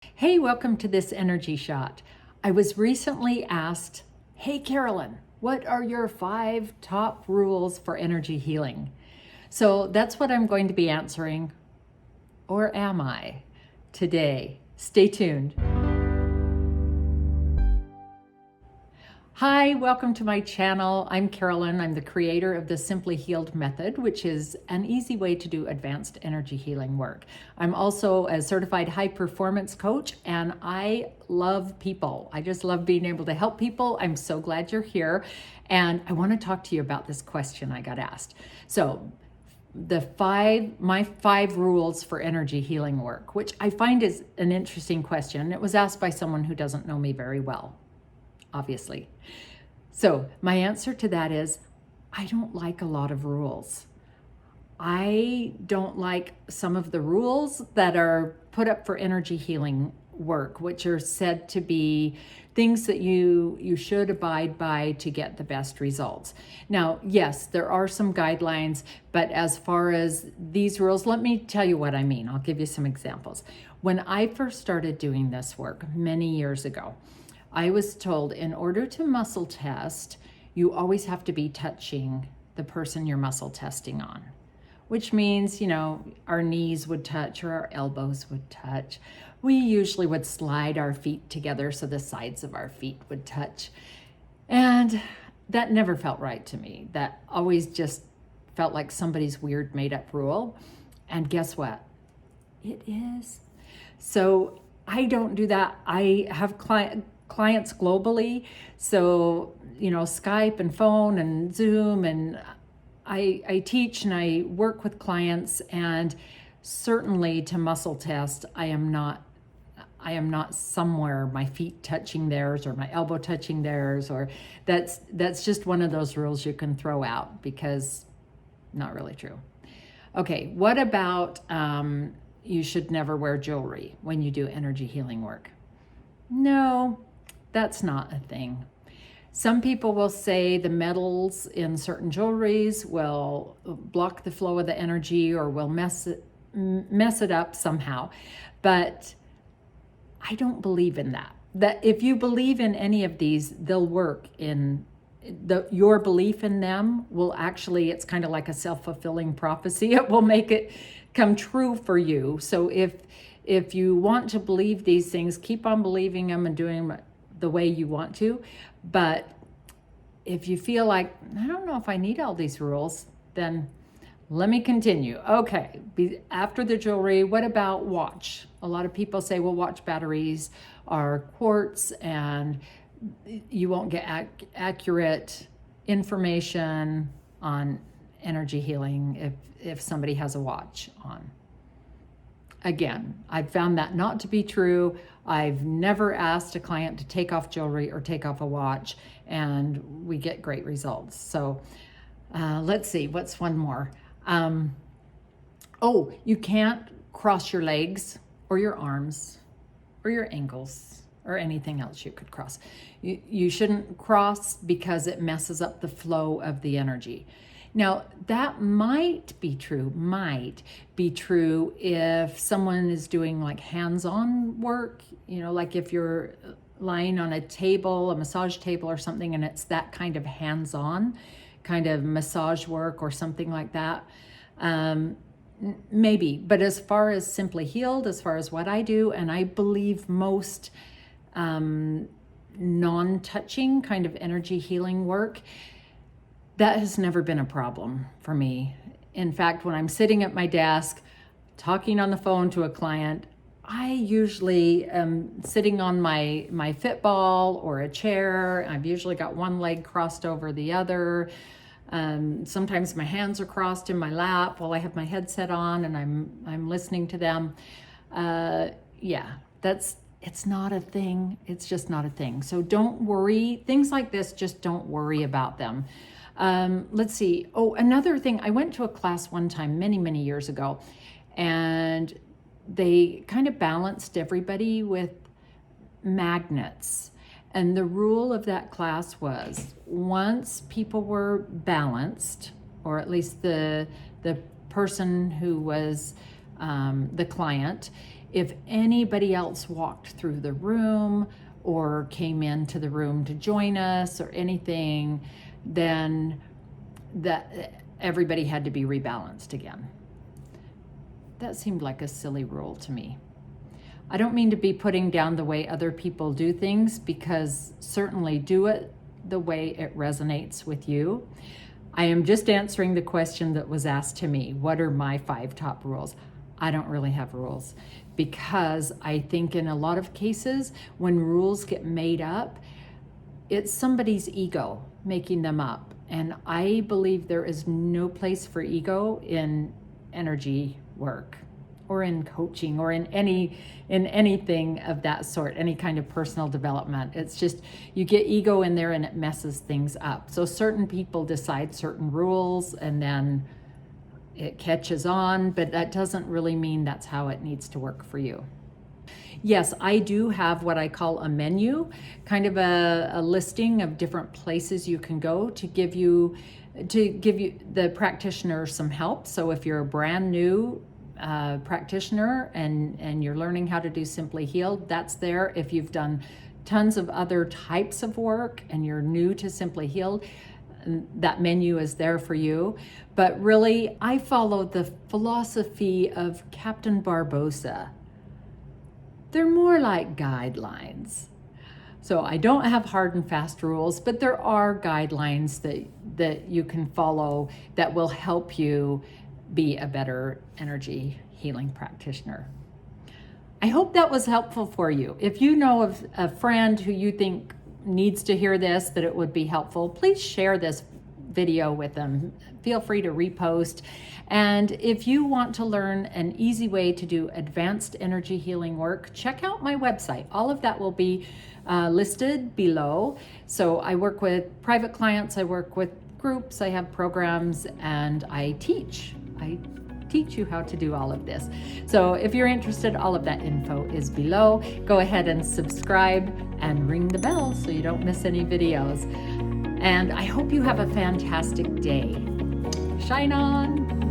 Hey, welcome to this energy shot. I was recently asked, hey, Carolyn, what are your 5 top rules for energy healing? So that's what I'm going to be answering, or am I, today. Stay tuned. Hi, welcome to my channel. I'm Carolyn. I'm the creator of the SimplyAlign Method, which is an easy way to do advanced energy healing work. I'm also a certified high performance coach, and I love people. I just love being able to help people. I'm so glad you're here. And I want to talk to you about this question I got asked. So my 5 rules for energy healing work, which I find is an interesting question. It was asked by someone who doesn't know me very well, obviously. So my answer to that is, I don't like a lot of rules. I don't like some of the rules that are put up for energy healing work, which are said to be things that you should abide by to get the best results. Now, yes, there are some guidelines, but as far as these rules, let me tell you what I mean. I'll give you some examples. When I first started doing this work many years ago, I was told in order to muscle test, you always have to be touching the person you're muscle testing on, which means, our knees would touch or our elbows would touch. We usually would slide our feet together so the sides of our feet would touch. And that never felt right to me. That always just felt like somebody's weird made up rule. And guess what? It is. So I don't do that. I have clients globally, so Skype and phone and Zoom, and I teach and I work with clients, and certainly to muscle test, I am not somewhere my feet touching theirs or my elbow touching theirs, or that's just one of those rules you can throw out because not really true. Okay, what about you should never wear jewelry when you do energy healing work? No, that's not a thing. Some people will say the metals in certain jewelries will block the flow of the energy or will mess it up somehow. But I don't believe in that. That if you believe in any of these, they'll work in your belief in them will actually, it's kind of like a self-fulfilling prophecy. It will make it come true for you. So if you want to believe these things, keep on believing them and doing them the way you want to. But if you feel like, I don't know if I need all these rules, then let me continue. Okay, after the jewelry, what about watch? A lot of people say, well, watch batteries are quartz and you won't get accurate information on energy healing if somebody has a watch on. Again, I've found that not to be true. I've never asked a client to take off jewelry or take off a watch, and we get great results. So let's see, what's one more? You can't cross your legs or your arms or your ankles or anything else you could cross. You shouldn't cross because it messes up the flow of the energy. Now, that might be true if someone is doing like hands-on work, like if you're lying on a table, a massage table or something, and it's that kind of hands-on kind of massage work or something like that. Maybe, but as far as Simply Healed, as far as what I do, and I believe most non-touching kind of energy healing work, that has never been a problem for me. In fact, when I'm sitting at my desk talking on the phone to a client, I usually am sitting on my Fitball or a chair. I've usually got one leg crossed over the other. Sometimes my hands are crossed in my lap while I have my headset on and I'm listening to them. It's not a thing. It's just not a thing. So don't worry. Things like this, just don't worry about them. Let's see. Oh, another thing. I went to a class one time many, many years ago, and they kind of balanced everybody with magnets. And the rule of that class was once people were balanced, or at least the person who was the client, If anybody else walked through the room or came into the room to join us or anything, then everybody had to be rebalanced again. That seemed like a silly rule to me. I don't mean to be putting down the way other people do things, because certainly do it the way it resonates with you. I am just answering the question that was asked to me. What are my 5 top rules? I don't really have rules, because I think in a lot of cases when rules get made up, it's somebody's ego making them up. And I believe there is no place for ego in energy work or in coaching or in anything of that sort, any kind of personal development. It's just, you get ego in there and it messes things up. So certain people decide certain rules and then it catches on, but that doesn't really mean that's how it needs to work for you. Yes, I do have what I call a menu, kind of a listing of different places you can go to give you the practitioner some help. So if you're a brand new practitioner and you're learning how to do Simply Healed, that's there. If you've done tons of other types of work and you're new to Simply Healed, that menu is there for you. But really, I follow the philosophy of Captain Barbossa. They're more like guidelines. So I don't have hard and fast rules, but there are guidelines that you can follow that will help you be a better energy healing practitioner. I hope that was helpful for you. If you know of a friend who you think needs to hear this, that it would be helpful, please share this video with them. Feel free to repost. And if you want to learn an easy way to do advanced energy healing work, check out my website. All of that will be listed below. So I work with private clients, I work with groups, I have programs, and I teach you how to do all of this. So if you're interested, all of that info is below. Go ahead and subscribe and ring the bell so you don't miss any videos. And I hope you have a fantastic day. Shine on!